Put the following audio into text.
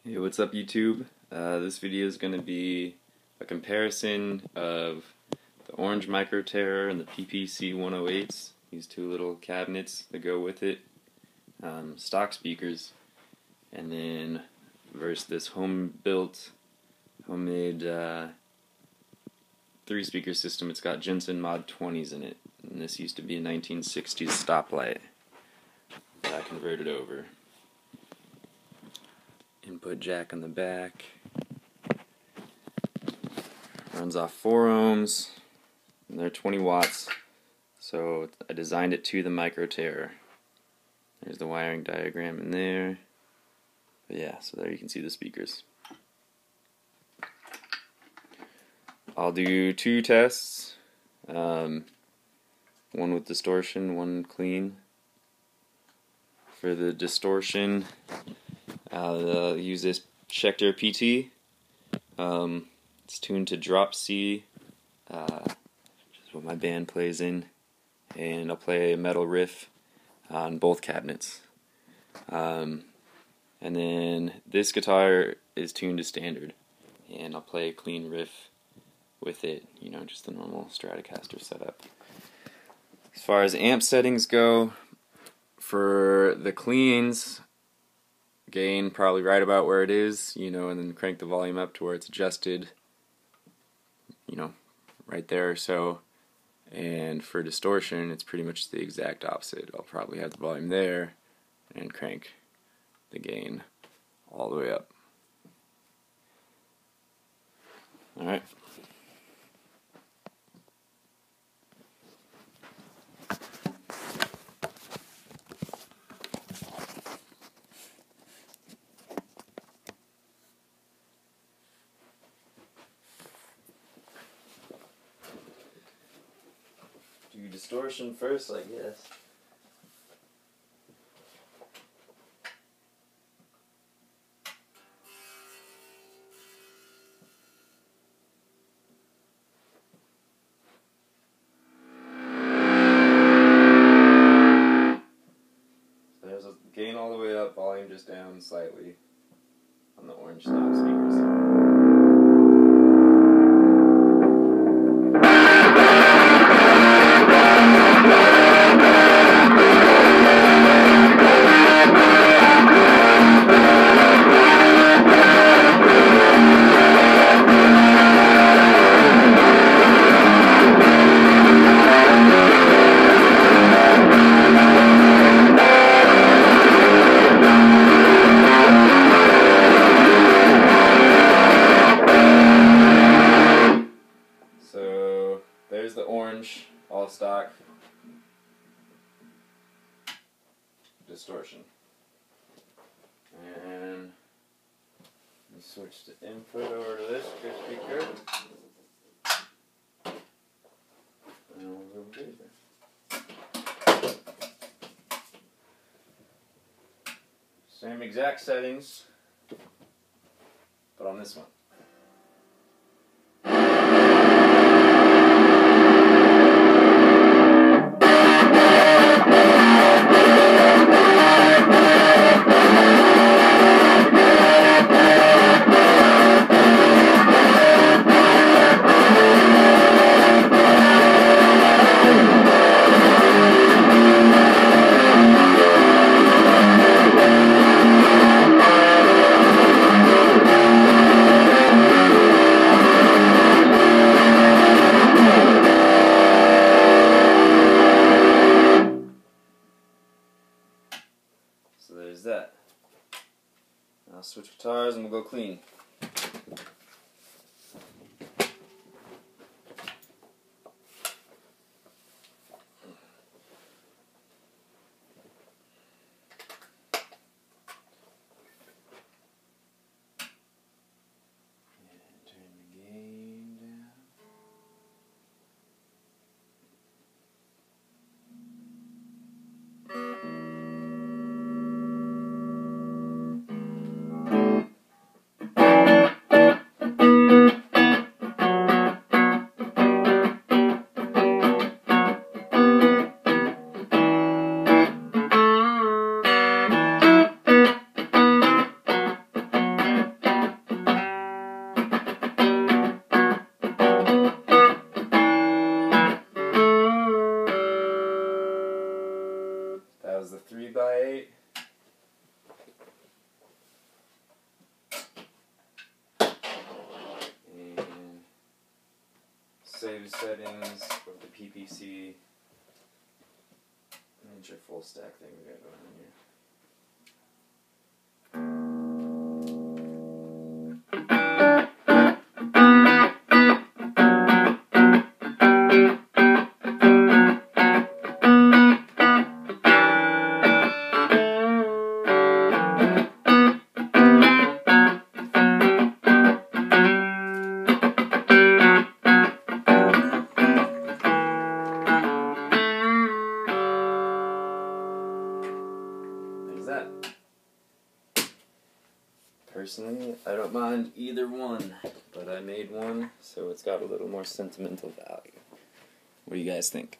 Hey, what's up YouTube? This video is going to be a comparison of the Orange Micro Terror and the PPC 108s, these two little cabinets that go with it, stock speakers, and then versus this homemade 3-speaker system. It's got Jensen Mod 20s in it, and this used to be a 1960s stoplight that I converted over. Input jack on the back, runs off 4 ohms, and they're 20 watts, so I designed it to the Micro Terror. There's the wiring diagram in there, but yeah, so there you can see the speakers. I'll do 2 tests, one with distortion, one clean. For the distortion, I'll use this Schecter PT. It's tuned to drop C, which is what my band plays in, and I'll play a metal riff on both cabinets. And then this guitar is tuned to standard, and I'll play a clean riff with it, you know, just the normal Stratocaster setup. As far as amp settings go, for the cleans, gain probably right about where it is, you know, and then crank the volume up to where it's adjusted, you know, right there or so. And for distortion, it's pretty much the exact opposite. I'll probably have the volume there and crank the gain all the way up. Alright. Do distortion first, I guess. So there's a gain all the way up, volume just down slightly on the orange stock speakers. So there's the orange, all stock distortion. And we switch the input over to this speaker. And we'll go deeper. Same exact settings, but on this one. So there's that. I'll switch guitars and we'll go clean. And turn the gain down. two settings of the PPC miniature full stack thing we got going on here. That. Personally, I don't mind either one, but I made one, so it's got a little more sentimental value. What do you guys think?